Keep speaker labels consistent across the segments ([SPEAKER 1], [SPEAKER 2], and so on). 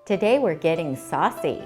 [SPEAKER 1] Today we're getting saucy.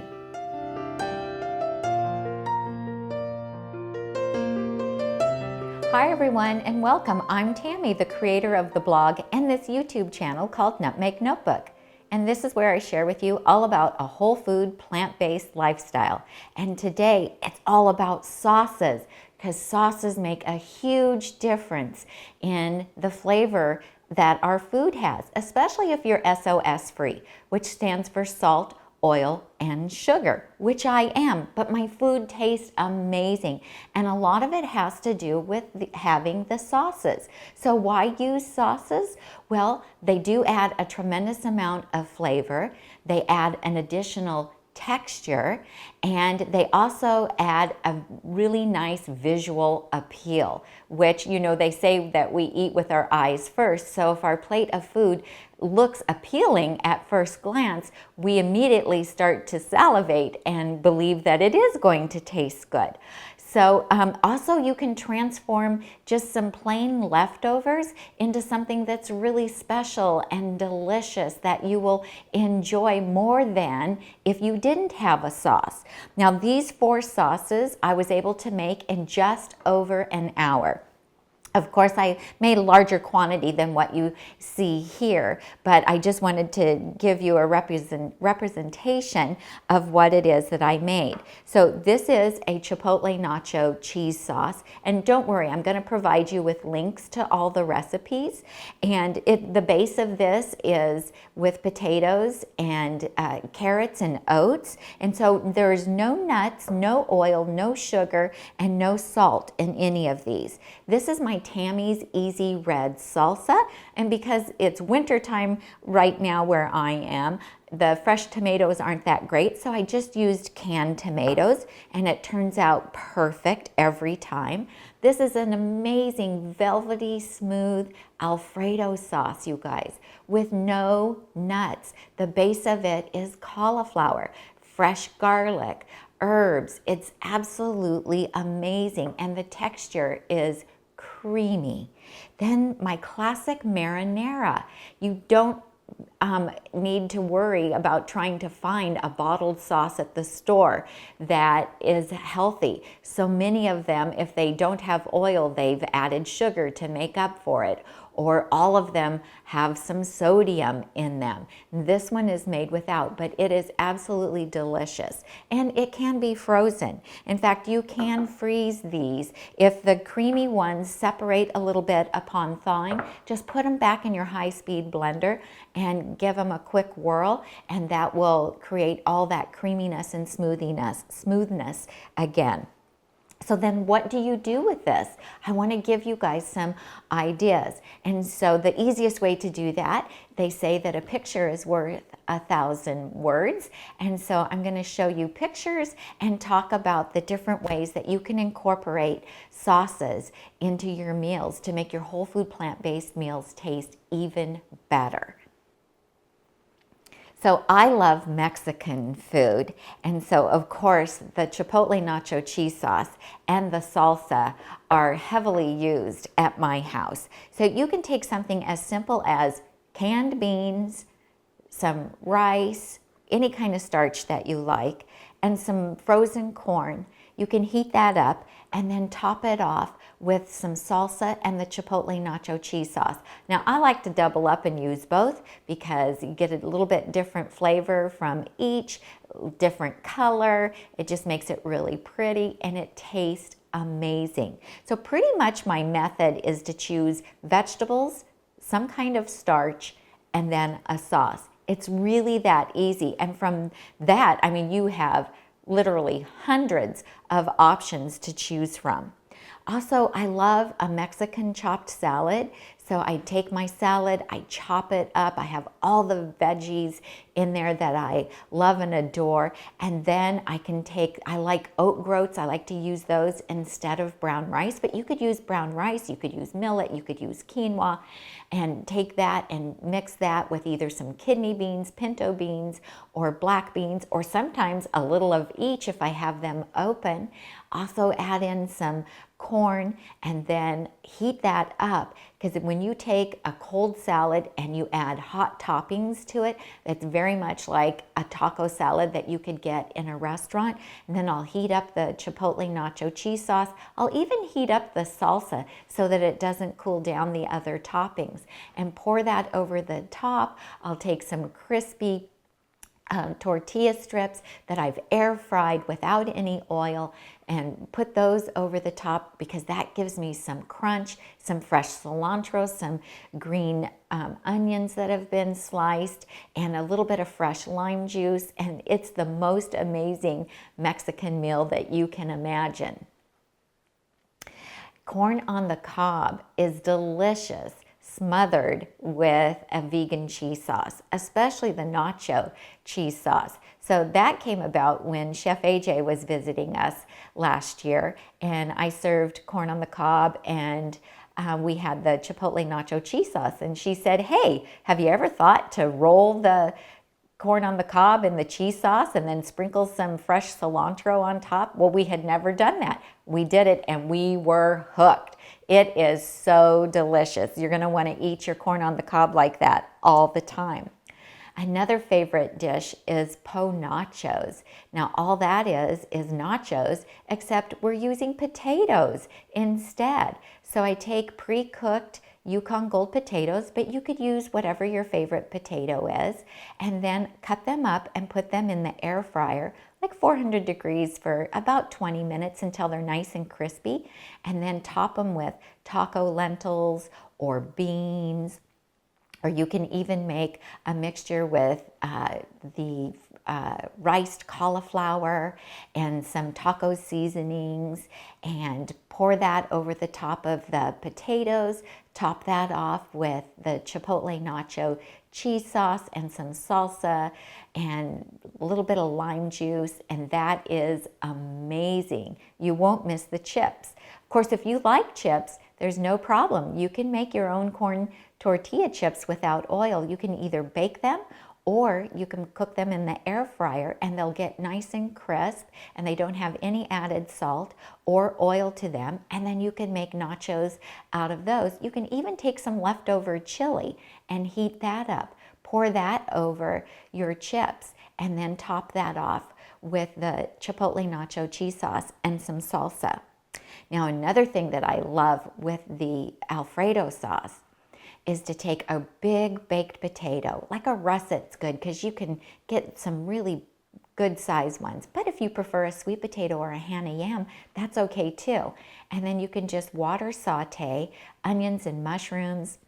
[SPEAKER 1] Hi everyone and welcome. I'm Tami, the creator of the blog and this YouTube channel called Nutmeg Notebook. And this is where I share with you all about a whole food, plant-based lifestyle. And today it's all about sauces, because sauces make a huge difference in the flavor that our food has, especially if you're SOS free, which stands for salt, oil, and sugar, which I am, but my food tastes amazing. And a lot of it has to do with having the sauces. So why use sauces? Well, they do add a tremendous amount of flavor. They add an additional texture, and they also add a really nice visual appeal, which, you know, they say that we eat with our eyes first. So if our plate of food looks appealing at first glance, we immediately start to salivate and believe that it is going to taste good. So also you can transform just some plain leftovers into something that's really special and delicious that you will enjoy more than if you didn't have a sauce. Now these 4 sauces I was able to make in just over an hour. Of course, I made a larger quantity than what you see here, but I just wanted to give you a representation of what it is that I made. So this is a Chipotle nacho cheese sauce, and don't worry, I'm going to provide you with links to all the recipes. And the base of this is with potatoes and carrots and oats, and so there's no nuts, no oil, no sugar, and no salt in any of these. This is my Tami's Easy Red Salsa, and because it's winter time right now where I am, the fresh tomatoes aren't that great, so I just used canned tomatoes, and it turns out perfect every time. This is an amazing velvety smooth Alfredo sauce, you guys, with no nuts. The base of it is cauliflower, fresh garlic, herbs. It's absolutely amazing, and the texture is creamy. Then my classic marinara. You don't need to worry about trying to find a bottled sauce at the store that is healthy. So many of them, if they don't have oil, they've added sugar to make up for it, or all of them have some sodium in them. This one is made without, but it is absolutely delicious, and it can be frozen. In fact, you can freeze these. If the creamy ones separate a little bit upon thawing, just put them back in your high-speed blender and give them a quick whirl, and that will create all that creaminess and smoothness again. So then what do you do with this? I want to give you guys some ideas. And so the easiest way to do that, they say that a picture is worth 1,000 words. And so I'm going to show you pictures and talk about the different ways that you can incorporate sauces into your meals to make your whole food plant-based meals taste even better. So I love Mexican food, and so of course the Chipotle nacho cheese sauce and the salsa are heavily used at my house. So you can take something as simple as canned beans, some rice, any kind of starch that you like, and some frozen corn. You can heat that up and then top it off with some salsa and the Chipotle nacho cheese sauce. Now I like to double up and use both because you get a little bit different flavor from each, different color. It just makes it really pretty and it tastes amazing. So pretty much my method is to choose vegetables, some kind of starch, and then a sauce. It's really that easy. And from that, I mean, you have literally hundreds of options to choose from. Also, I love a Mexican chopped salad. So I take my salad, I chop it up, I have all the veggies in there that I love and adore, and then I like oat groats, I like to use those instead of brown rice, but you could use brown rice, you could use millet, you could use quinoa, and take that and mix that with either some kidney beans, pinto beans, or black beans, or sometimes a little of each if I have them open. Also add in some corn and then heat that up, because when you take a cold salad and you add hot toppings to it, it's very much like a taco salad that you could get in a restaurant. And then I'll heat up the Chipotle nacho cheese sauce. I'll even heat up the salsa so that it doesn't cool down the other toppings, and pour that over the top. I'll take some crispy tortilla strips that I've air fried without any oil and put those over the top, because that gives me some crunch, some fresh cilantro, some green onions that have been sliced, and a little bit of fresh lime juice. And it's the most amazing Mexican meal that you can imagine. Corn on the cob is delicious, smothered with a vegan cheese sauce, especially the Nacho cheese sauce. So that came about when Chef AJ was visiting us last year, and I served corn on the cob, and we had the Chipotle Nacho cheese sauce. And she said, hey, have you ever thought to roll the corn on the cob in the cheese sauce and then sprinkle some fresh cilantro on top? Well, we had never done that. We did it and we were hooked. It is so delicious. You're going to want to eat your corn on the cob like that all the time. Another favorite dish is po nachos. Now, all that is nachos, except we're using potatoes instead. So I take pre-cooked Yukon Gold potatoes, but you could use whatever your favorite potato is, and then cut them up and put them in the air fryer, like 400 degrees for about 20 minutes until they're nice and crispy, and then top them with taco lentils or beans, or you can even make a mixture with the riced cauliflower and some taco seasonings, and pour that over the top of the potatoes. Top that off with the Chipotle nacho cheese sauce and some salsa and a little bit of lime juice, and that is amazing. You won't miss the chips. Of course, if you like chips, there's no problem. You can make your own corn tortilla chips without oil. You can either bake them or you can cook them in the air fryer, and they'll get nice and crisp, and they don't have any added salt or oil to them. And then you can make nachos out of those. You can even take some leftover chili and heat that up. Pour that over your chips, and then top that off with the Chipotle nacho cheese sauce and some salsa. Now, another thing that I love with the Alfredo sauce is to take a big baked potato, like a russet's good, because you can get some really good sized ones. But if you prefer a sweet potato or a Hannah yam, that's okay too. And then you can just water saute onions and mushrooms,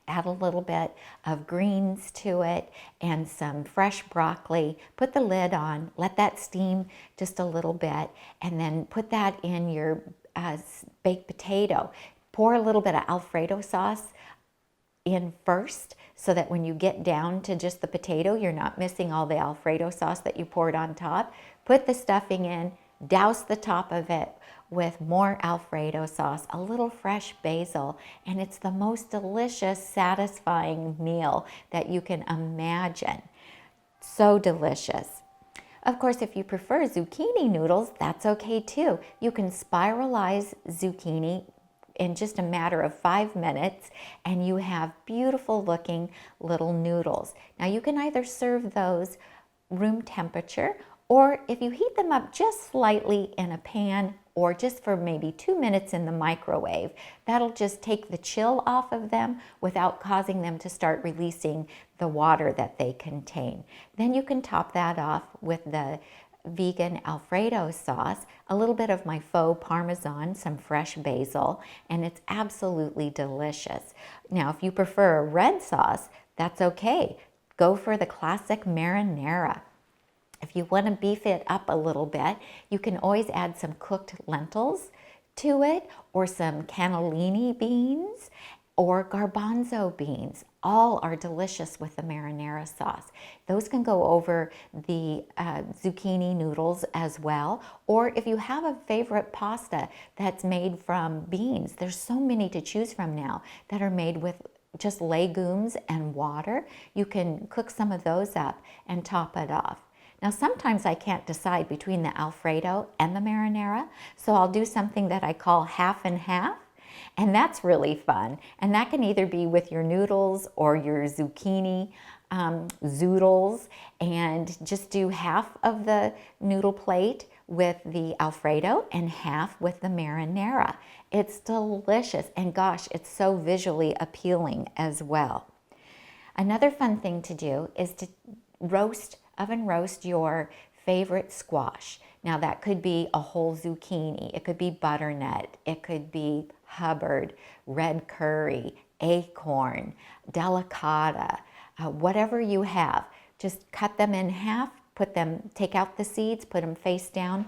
[SPEAKER 1] add a little bit of greens to it and some fresh broccoli. Put the lid on, let that steam just a little bit, and then put that in your baked potato. Pour a little bit of Alfredo sauce in first, so that when you get down to just the potato, you're not missing all the Alfredo sauce that you poured on top. Put the stuffing in, douse the top of it with more Alfredo sauce, a little fresh basil, and it's the most delicious, satisfying meal that you can imagine. So delicious. Of course, if you prefer zucchini noodles, that's okay too. You can spiralize zucchini in just a matter of 5 minutes, and you have beautiful looking little noodles. Now you can either serve those room temperature, or if you heat them up just slightly in a pan, or just for maybe 2 minutes in the microwave, that'll just take the chill off of them without causing them to start releasing the water that they contain. Then you can top that off with the Vegan Alfredo sauce, a little bit of my faux Parmesan, some fresh basil, and it's absolutely delicious. Now, if you prefer a red sauce, that's okay. Go for the classic marinara. If you want to beef it up a little bit, you can always add some cooked lentils to it, or some cannellini beans, or garbanzo beans. All are delicious with the marinara sauce. Those can go over the zucchini noodles as well. Or if you have a favorite pasta that's made from beans, there's so many to choose from now that are made with just legumes and water. You can cook some of those up and top it off. Now sometimes I can't decide between the Alfredo and the marinara, so I'll do something that I call half and half. And that's really fun. And that can either be with your noodles or your zucchini zoodles, and just do half of the noodle plate with the Alfredo and half with the marinara. It's delicious, and gosh, it's so visually appealing as well. Another fun thing to do is to oven roast your favorite squash. Now that could be a whole zucchini, it could be butternut, it could be Hubbard, red curry, acorn, delicata, whatever you have. Just cut them in half, take out the seeds, put them face down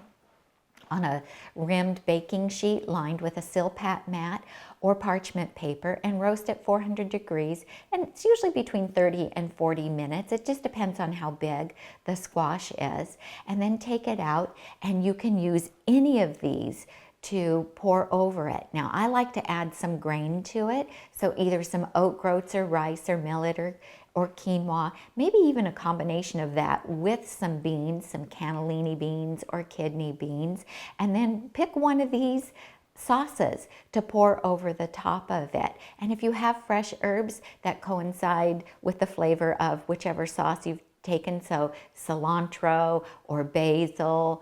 [SPEAKER 1] on a rimmed baking sheet lined with a Silpat mat or parchment paper, and roast at 400 degrees. And it's usually between 30 and 40 minutes. It just depends on how big the squash is. And then take it out, and you can use any of these to pour over it. Now I like to add some grain to it, so either some oat groats or rice or millet or quinoa, maybe even a combination of that with some beans, some cannellini beans or kidney beans, and then pick one of these sauces to pour over the top of it. And if you have fresh herbs that coincide with the flavor of whichever sauce you've taken, so cilantro or basil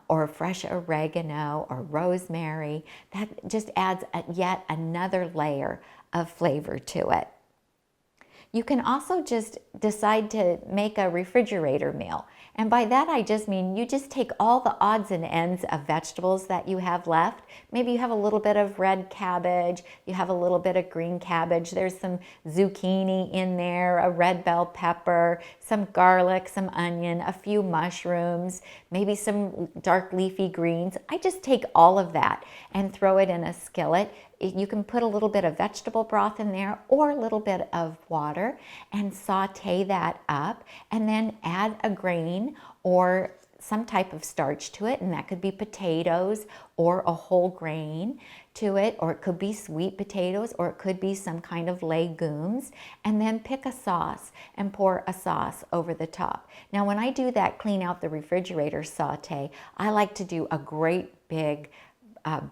[SPEAKER 1] or fresh oregano or rosemary, that just adds yet another layer of flavor to it. You can also just decide to make a refrigerator meal. And by that I just mean you just take all the odds and ends of vegetables that you have left. Maybe you have a little bit of red cabbage, you have a little bit of green cabbage, there's some zucchini in there, a red bell pepper, some garlic, some onion, a few mushrooms, maybe some dark leafy greens. I just take all of that and throw it in a skillet. You can put a little bit of vegetable broth in there or a little bit of water and saute that up, and then add a grain or some type of starch to it, and that could be potatoes or a whole grain to it, or it could be sweet potatoes, or it could be some kind of legumes, and then pick a sauce and pour a sauce over the top. Now when I do that clean out the refrigerator saute, I like to do a great big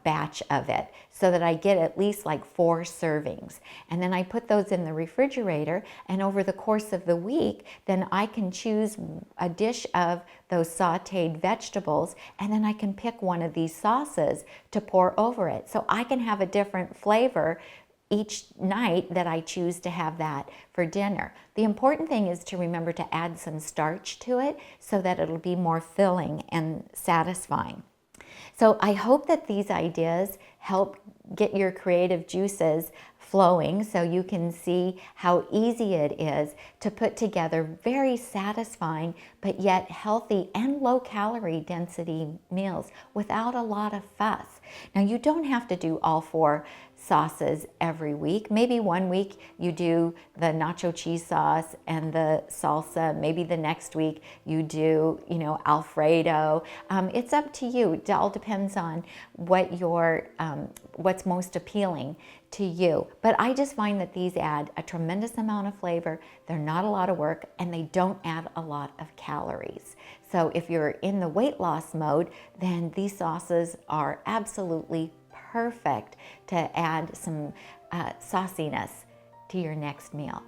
[SPEAKER 1] batch of it so that I get at least like 4 servings. And then I put those in the refrigerator, and over the course of the week, then I can choose a dish of those sauteed vegetables, and then I can pick one of these sauces to pour over it. So I can have a different flavor each night that I choose to have that for dinner. The important thing is to remember to add some starch to it so that it'll be more filling and satisfying. So I hope that these ideas help get your creative juices flowing so you can see how easy it is to put together very satisfying but yet healthy and low calorie density meals without a lot of fuss. Now you don't have to do all 4 sauces every week. Maybe one week you do the nacho cheese sauce and the salsa. Maybe the next week you do, Alfredo. It's up to you. It all depends on what what's most appealing to you. But I just find that these add a tremendous amount of flavor. They're not a lot of work, and they don't add a lot of calories. So if you're in the weight loss mode, then these sauces are absolutely perfect to add some sauciness to your next meal.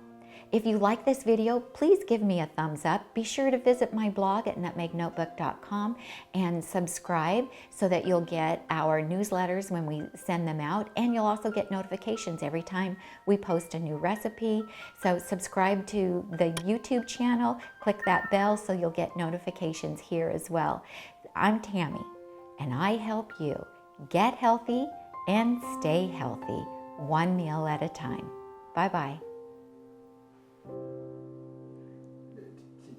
[SPEAKER 1] If you like this video, please give me a thumbs up. Be sure to visit my blog at nutmegnotebook.com and subscribe so that you'll get our newsletters when we send them out, and you'll also get notifications every time we post a new recipe. So subscribe to the YouTube channel, click that bell so you'll get notifications here as well. I'm Tami, and I help you get healthy and stay healthy, one meal at a time. Bye-bye.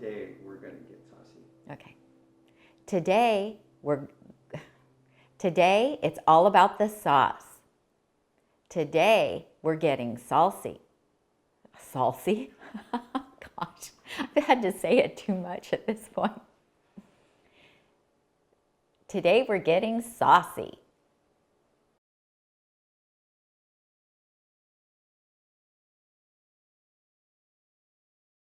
[SPEAKER 2] Today we're going to get saucy.
[SPEAKER 1] Okay. Today it's all about the sauce. Today we're getting saucy. Saucy? Gosh, I've had to say it too much at this point. Today we're getting saucy.